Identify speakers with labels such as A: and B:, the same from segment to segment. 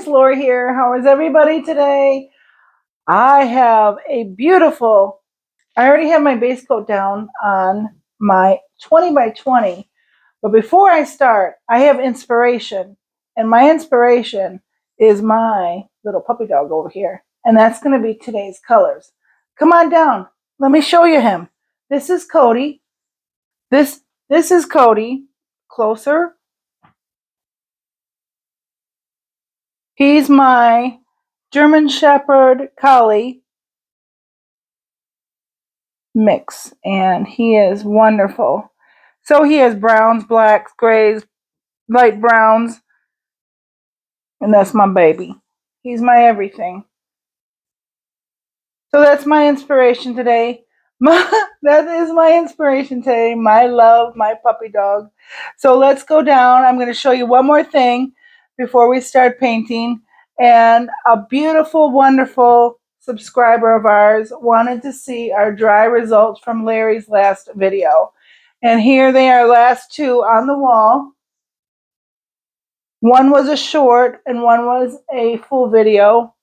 A: Lori here. How is everybody today? I have a beautiful, I already have my base coat down on my 20 by 20. But before I start, I have inspiration. And my inspiration is my little puppy dog over here. And that's going to be today's colors. Come on down. Let me show you him. This is Cody. This is Cody. Closer. He's my German Shepherd Collie mix, and he is wonderful. So he has browns, blacks, grays, light browns, and that's my baby. He's my everything. So that's my inspiration today. That is my inspiration today. My love, my puppy dog. So let's go down. I'm going to show you one more thing before we start painting. And a beautiful, wonderful subscriber of ours wanted to see our dry results from Larry's last video. And here they are, last two on the wall. One was a short and one was a full video.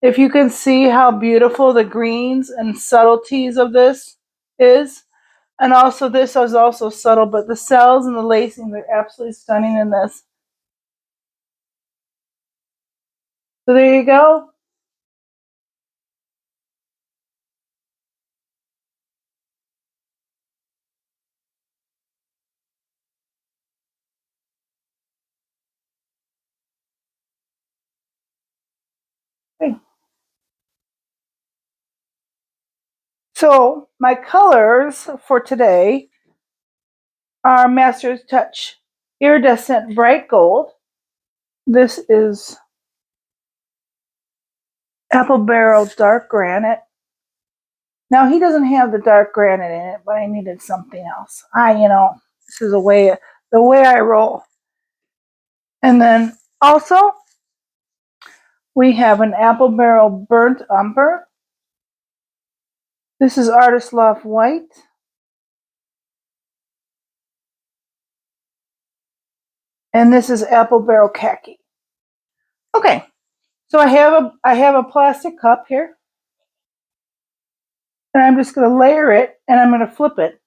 A: If you can see how beautiful the greens and subtleties of this is. And also this is also subtle, but the cells and the lacing, they're absolutely stunning in this. So there you go. Okay. So my colors for today are Master's Touch Iridescent Bright Gold. This is Apple Barrel Dark Granite. Now he doesn't have the dark granite in it, but I needed something else. This is the way I roll. And then also we have an Apple Barrel Burnt Umber. This is Artist Loft White. And this is Apple Barrel Khaki. Okay, so I have a plastic cup here. And I'm just going to layer it and I'm going to flip it.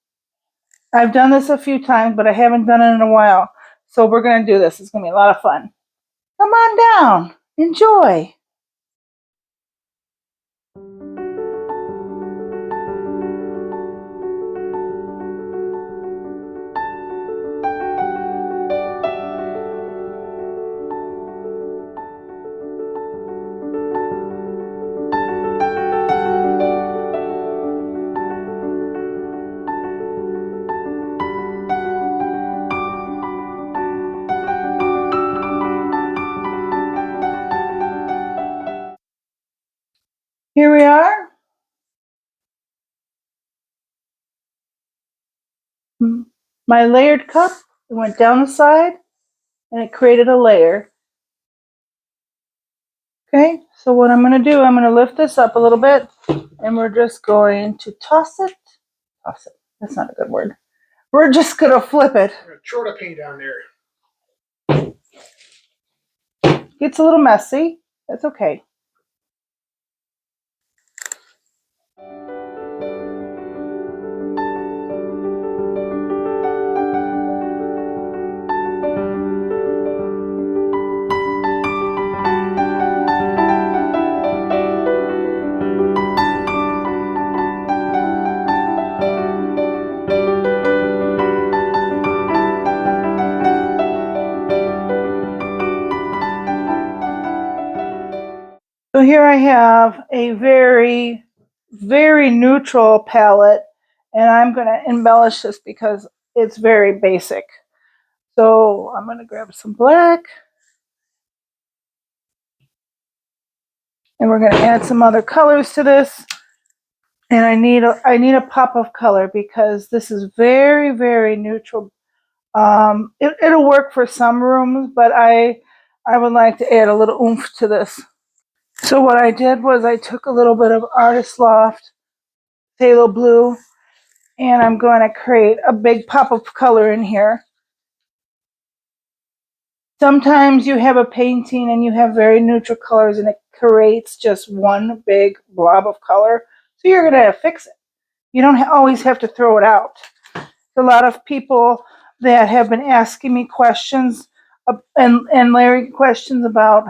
A: I've done this a few times, but I haven't done it in a while. So we're going to do this. It's going to be a lot of fun. Come on down. Enjoy. Here we are. My layered cup, it went down the side and it created a layer. Okay, so what I'm going to do, I'm going to lift this up a little bit and we're just going to toss it. Toss it. That's not a good word. We're just going to flip it.
B: Throw the paint down there.
A: Gets a little messy. That's okay. So here I have a very, very neutral palette, and I'm going to embellish this because it's very basic. So I'm going to grab some black, and we're going to add some other colors to this. And I need a pop of color because this is very, very neutral. It'll work for some rooms, but I would like to add a little oomph to this. So what I did was I took a little bit of Artist Loft Phthalo Blue, and I'm going to create a big pop of color in here. Sometimes you have a painting and you have very neutral colors and it creates just one big blob of color. So you're going to fix it. You don't always have to throw it out. A lot of people that have been asking me questions and Larry questions about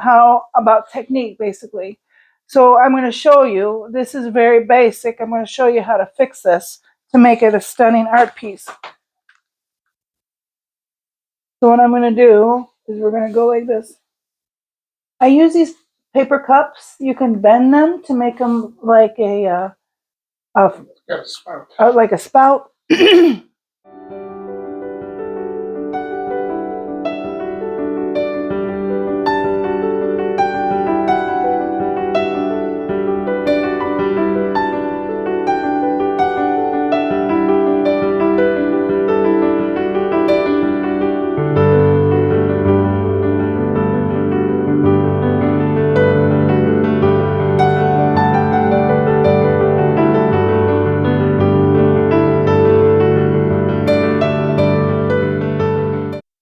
A: about technique basically. So I'm going to show you. This is very basic. I'm going to show you how to fix this to make it a stunning art piece. So what I'm going to do is we're going to go like this. I use these paper cups. You can bend them to make them like like a spout.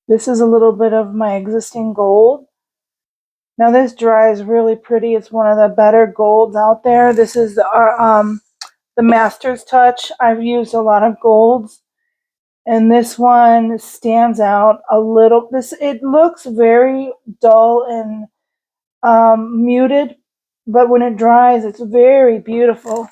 A: This is a little bit of my existing gold. Now this dries really pretty. It's one of the better golds out there. This is the Master's Touch. I've used a lot of golds, and this one stands out a little. It looks very dull and muted, but when it dries, it's very beautiful.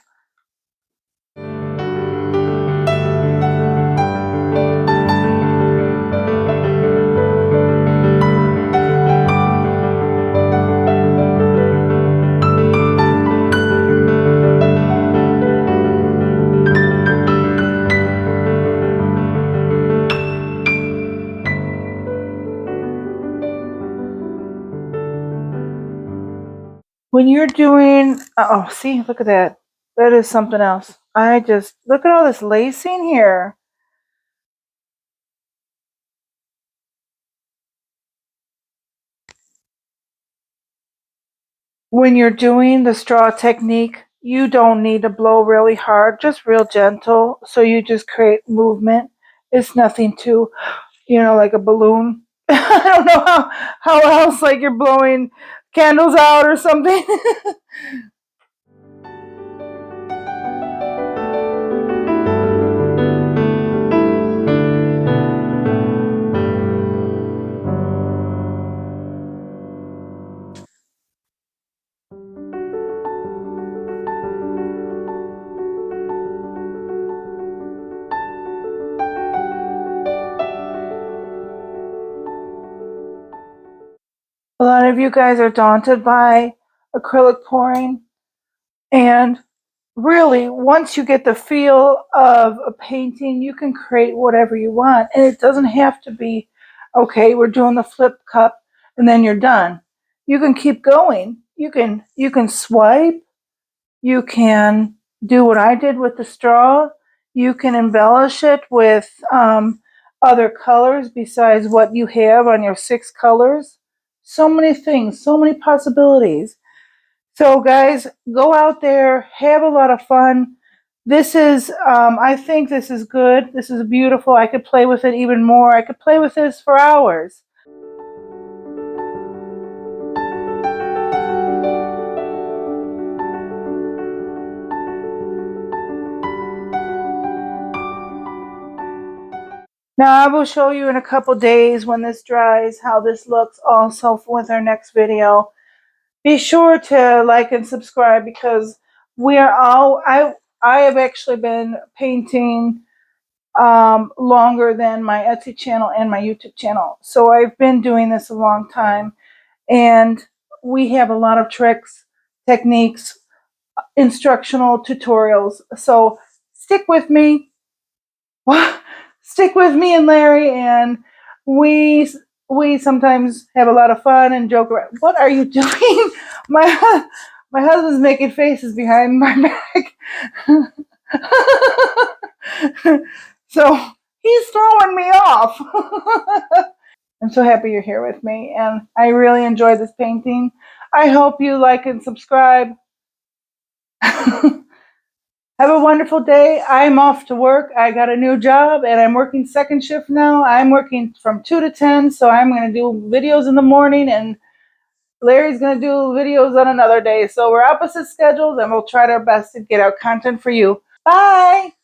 A: When you're doing, oh, see, look at that. That is something else. Look at all this lacing here. When you're doing the straw technique, you don't need to blow really hard, just real gentle. So you just create movement. It's nothing too, like a balloon. I don't know how else, like you're blowing candles out or something. A lot of you guys are daunted by acrylic pouring, and really, once you get the feel of a painting, you can create whatever you want. And it doesn't have to be, okay, we're doing the flip cup and then you're done. You can keep going. You can swipe. You can do what I did with the straw. You can embellish it with other colors besides what you have on your 6 colors. So many things, so many possibilities. So guys, go out there, have a lot of fun. This is, I think this is good. This is beautiful. I could play with it even more. I could play with this for hours. Now I will show you in a couple days when this dries how this looks also with our next video. Be sure to like and subscribe because we are all, I have actually been painting longer than my Etsy channel and my YouTube channel. So I've been doing this a long time, and we have a lot of tricks, techniques, instructional tutorials. So stick with me. Stick with me and Larry, and we we sometimes have a lot of fun and joke around. What are you doing? My husband's making faces behind my back. So he's throwing me off. I'm so happy you're here with me, and I really enjoyed this painting. I hope you like and subscribe. Have a wonderful day. I'm off to work. I got a new job and I'm working second shift now. I'm working from 2 to 10, so I'm going to do videos in the morning and Larry's going to do videos on another day. So we're opposite schedules and we'll try our best to get out content for you. Bye.